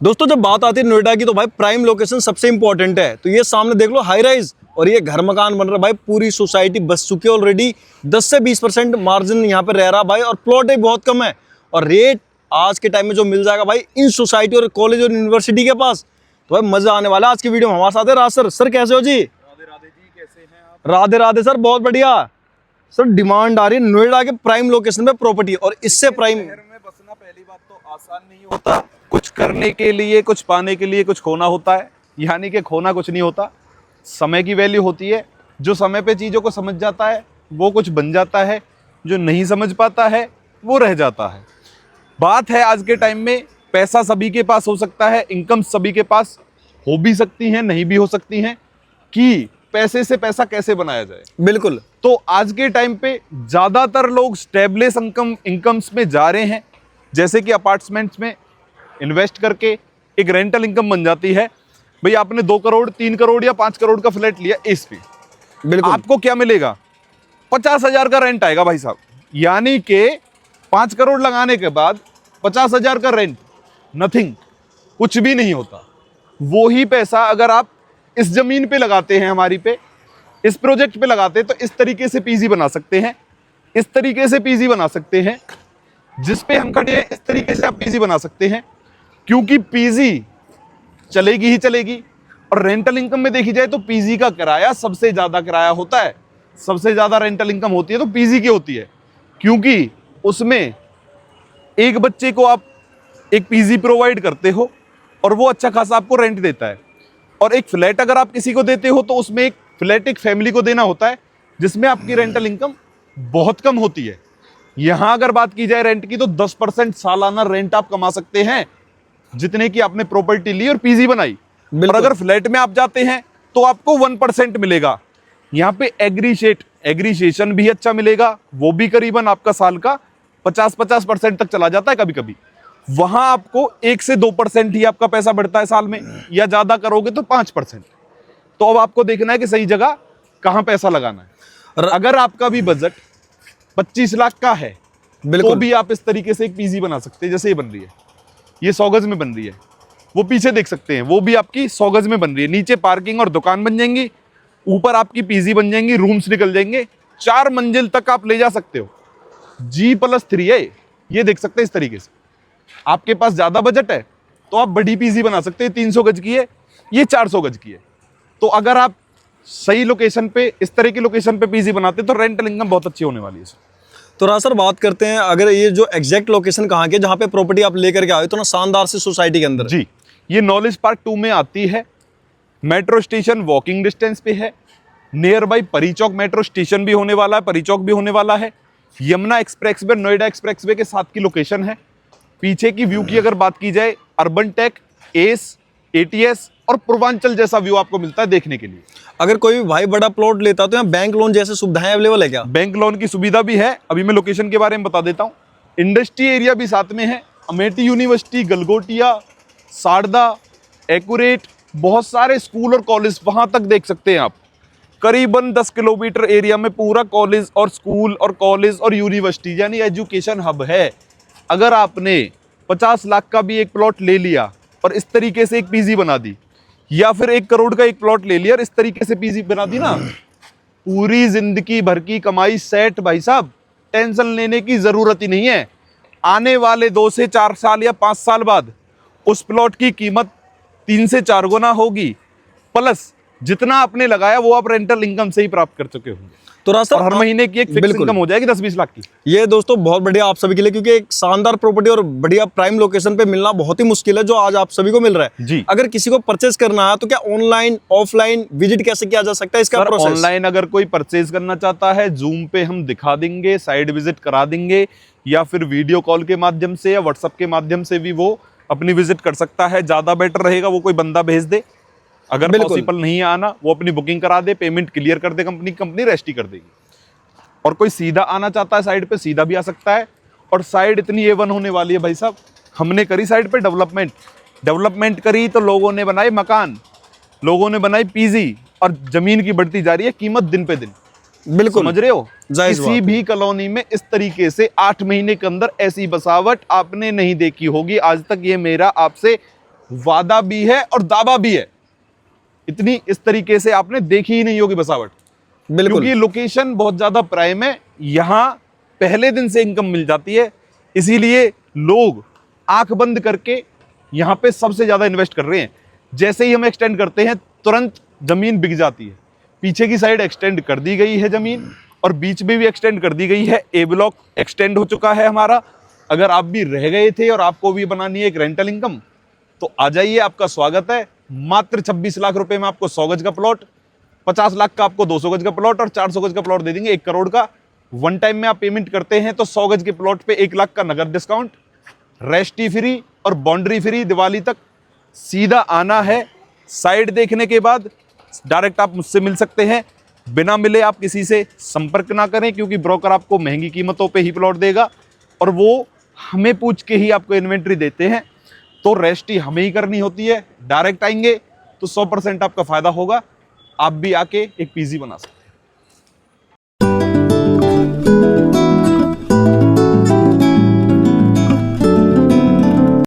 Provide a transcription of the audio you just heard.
दोस्तों जब बात आती है नोएडा की तो भाई प्राइम लोकेशन सबसे इंपॉर्टेंट है। तो ये सामने देख लो हाई राइज और ये घर मकान बन रहा है भाई, पूरी सोसाइटी बस चुकी है ऑलरेडी। 10 से 20% मार्जिन यहाँ पे रह रहा भाई, और प्लॉट भी बहुत कम है। और रेट आज के टाइम में जो मिल जाएगा भाई इन सोसाइटी और कॉलेज और यूनिवर्सिटी के पास, तो भाई मजा आने वाला है। आज की वीडियो में हमारे साथ है राज सर। सर कैसे हो जी? राधे राधे जी, कैसे हैं आप? राधे राधे सर, बहुत बढ़िया। सर डिमांड आ रही है नोएडा के प्राइम लोकेशन पे प्रॉपर्टी, और इससे प्राइम शहर में बसना पहली बात तो आसान नहीं होता। कुछ करने के लिए, कुछ पाने के लिए कुछ खोना होता है। यानी कि खोना कुछ नहीं होता, समय की वैल्यू होती है। जो समय पे चीज़ों को समझ जाता है वो कुछ बन जाता है, जो नहीं समझ पाता है वो रह जाता है। बात है आज के टाइम में पैसा सभी के पास हो सकता है, इनकम सभी के पास हो भी सकती हैं, नहीं भी हो सकती हैं, कि पैसे से पैसा कैसे बनाया जाए। बिल्कुल। तो आज के टाइम पे ज़्यादातर लोग स्टेबलिश इनकम्स में जा रहे हैं, जैसे कि अपार्टमेंट्स में इन्वेस्ट करके एक रेंटल इनकम बन जाती है। भाई आपने 2 करोड़ 3 करोड़ या 5 करोड़ का फ्लैट लिया इस पे, बिल्कुल आपको क्या मिलेगा? 50,000 का रेंट आएगा भाई साहब। यानी कि 5 करोड़ लगाने के बाद 50,000 का रेंट, नथिंग, कुछ भी नहीं होता। वो ही पैसा अगर आप इस जमीन पे लगाते हैं, हमारी पे, इस प्रोजेक्ट पे लगाते हैं, तो इस तरीके से पीजी बना सकते हैं, इस तरीके से पीजी बना सकते हैं। जिस पे हम खड़े हैं इस तरीके से आप पीजी बना सकते हैं, क्योंकि पीजी चलेगी ही चलेगी। और रेंटल इनकम में देखी जाए तो पीजी का किराया सबसे ज्यादा किराया होता है, सबसे ज्यादा रेंटल इनकम होती है तो पीजी की होती है, क्योंकि उसमें एक बच्चे को आप एक पीजी प्रोवाइड करते हो और वो अच्छा खासा आपको रेंट देता है। और एक फ्लैट अगर आप किसी को देते हो तो उसमें एक फ्लैट एक फैमिली को देना होता है, जिसमें आपकी रेंटल इनकम बहुत कम होती है। यहां अगर बात की जाए रेंट की तो 10% सालाना रेंट आप कमा सकते हैं, जितने की आपने प्रॉपर्टी ली और पीजी बनाई। और अगर फ्लैट में आप जाते हैं तो आपको 1% मिलेगा। यहाँ पे एग्रीशिएशन भी अच्छा मिलेगा, वो भी करीबन आपका साल का 50% तक चला जाता है कभी कभी। वहां आपको 1 से 2% ही आपका पैसा बढ़ता है साल में, या ज्यादा करोगे तो 5%। तो अब आपको देखना है कि सही जगह कहां पैसा लगाना है। और अगर आपका भी बजट 25 लाख का है तो भी आप इस तरीके से एक पीजी बना सकते हैं, जैसे ये बन रही है, ये 100 गज में बन रही है। वो पीछे देख सकते हैं, वो भी आपकी 100 गज में बन रही है। नीचे पार्किंग और दुकान बन जाएंगी, ऊपर आपकी पीजी बन जाएंगी, रूम्स निकल जाएंगे, 4 मंजिल तक आप ले जा सकते हो। G+3 है, ये देख सकते हैं इस तरीके से। आपके पास ज्यादा बजट है तो आप बड़ी पीजी बना सकते हैं, 300 गज की है, ये 400 गज की है। तो अगर आप सही लोकेशन पे, इस तरह की लोकेशन पे पीजी बनाते तो रेंटल इनकम बहुत अच्छी होने वाली है। तो राज सर बात करते हैं, अगर ये जो एग्जैक्ट लोकेशन कहाँ की जहाँ पे प्रॉपर्टी आप लेकर के आए तो ना शानदार से सोसाइटी के अंदर जी, ये नॉलेज पार्क 2 में आती है। मेट्रो स्टेशन वॉकिंग डिस्टेंस पे है। नियर बाई परी चौक मेट्रो स्टेशन भी होने वाला है, परी चौक भी होने वाला है। यमुना एक्सप्रेसवे, नोएडा एक्सप्रेसवे के साथ की लोकेशन है। पीछे की व्यू की अगर बात की जाए, अर्बन टेक, एस, एटीएस और पूर्वांचल जैसा व्यू आपको मिलता है देखने के लिए। अगर कोई भाई बड़ा प्लॉट लेता तो यहाँ बैंक लोन जैसे सुविधाएं अवेलेबल है क्या? बैंक लोन की सुविधा भी है। अभी मैं लोकेशन के बारे में बता देता हूँ। इंडस्ट्री एरिया भी साथ में है। अमेठी यूनिवर्सिटी, गलगोटिया, सारदा, एक्यूरेट, बहुत सारे स्कूल और कॉलेज वहां तक देख सकते हैं आप। करीबन 10 किलोमीटर एरिया में पूरा कॉलेज और स्कूल और कॉलेज और यूनिवर्सिटी, यानी एजुकेशन हब है। अगर आपने 50 लाख का भी एक प्लॉट ले लिया और इस तरीके से एक पीजी बना दी, या फिर 1 करोड़ का एक प्लॉट ले लिया और इस तरीके से पीजी बना दी ना, पूरी जिंदगी भर की कमाई सेट भाई साहब। टेंशन लेने की जरूरत ही नहीं है। आने वाले 2 से 4 साल या 5 साल बाद उस प्लॉट की कीमत 3 से 4 गुना होगी, प्लस जितना आपने लगाया वो आप रेंटल इनकम से ही प्राप्त कर चुके होंगे। तो राज सर हर महीने की एक फिक्स इनकम हो जाएगी 10-20 लाख की। ये दोस्तों बहुत बढ़िया आप सभी के लिए, क्योंकि एक शानदार प्रॉपर्टी और बढ़िया प्राइम लोकेशन पे मिलना बहुत ही मुश्किल है, जो आज आप सभी को मिल रहा है जी। अगर किसी को परचेस करना है तो क्या ऑनलाइन ऑफलाइन विजिट कैसे किया जा सकता है, इसका प्रोसेस? ऑनलाइन अगर कोई परचेज करना चाहता है, जूम पे हम दिखा देंगे, साइड विजिट करा देंगे, या फिर वीडियो कॉल के माध्यम से या व्हाट्सएप के माध्यम से भी वो अपनी विजिट कर सकता है। ज्यादा बेटर रहेगा वो कोई बंदा भेज दे। अगर पॉसिबल नहीं आना, वो अपनी बुकिंग करा दे, पेमेंट क्लियर कर दे, कंपनी रेस्ट ही कर देगी। और कोई सीधा आना चाहता है साइड पे, सीधा भी आ सकता है। और साइड इतनी A1 होने वाली है भाई साहब। हमने करी साइड पे डेवलपमेंट करी तो लोगों ने बनाए मकान, लोगों ने बनाई पीजी, और जमीन की बढ़ती जा रही है कीमत दिन पे दिन। बिल्कुल समझ रहे हो? किसी किसी भी कॉलोनी में इस तरीके से 8 महीने के अंदर ऐसी बसावट आपने नहीं देखी होगी आज तक। ये मेरा आपसे वादा भी है और दावा भी है। इतनी इस तरीके से आपने देखी ही नहीं होगी बसावट, बिल्कुल क्योंकि लोकेशन बहुत ज्यादा प्राइम है। यहां पहले दिन से इनकम मिल जाती है, इसीलिए लोग आंख बंद करके यहां पे सबसे ज्यादा इन्वेस्ट कर रहे हैं। जैसे ही हम एक्सटेंड करते हैं तुरंत जमीन बिक जाती है। पीछे की साइड एक्सटेंड कर दी गई है जमीन, और बीच में भी एक्सटेंड कर दी गई है। ए ब्लॉक एक्सटेंड हो चुका है हमारा। अगर आप भी रह गए थे और आपको भी बनानी है एक रेंटल इनकम, तो आ जाइए, आपका स्वागत है। मात्र 26 लाख रुपए में आपको 100 गज का प्लॉट, 50 लाख का आपको 200 गज का प्लॉट और 400 गज का प्लॉट दे देंगे 1 करोड़ का। वन टाइम में आप पेमेंट करते हैं तो 100 गज के प्लॉट पे 1 लाख का नगद डिस्काउंट, रेस्टी फ्री और बाउंड्री फ्री दिवाली तक। सीधा आना है, साइड देखने के बाद डायरेक्ट आप मुझसे मिल सकते हैं। बिना मिले आप किसी से संपर्क ना करें, क्योंकि ब्रोकर आपको महंगी कीमतों पे ही प्लॉट देगा और वो हमें पूछ के ही आपको इन्वेंट्री देते हैं। तो रेस्टी हमें ही करनी होती है। डायरेक्ट आएंगे तो 100% आपका फायदा होगा। आप भी आके एक पीजी बना सकते हैं।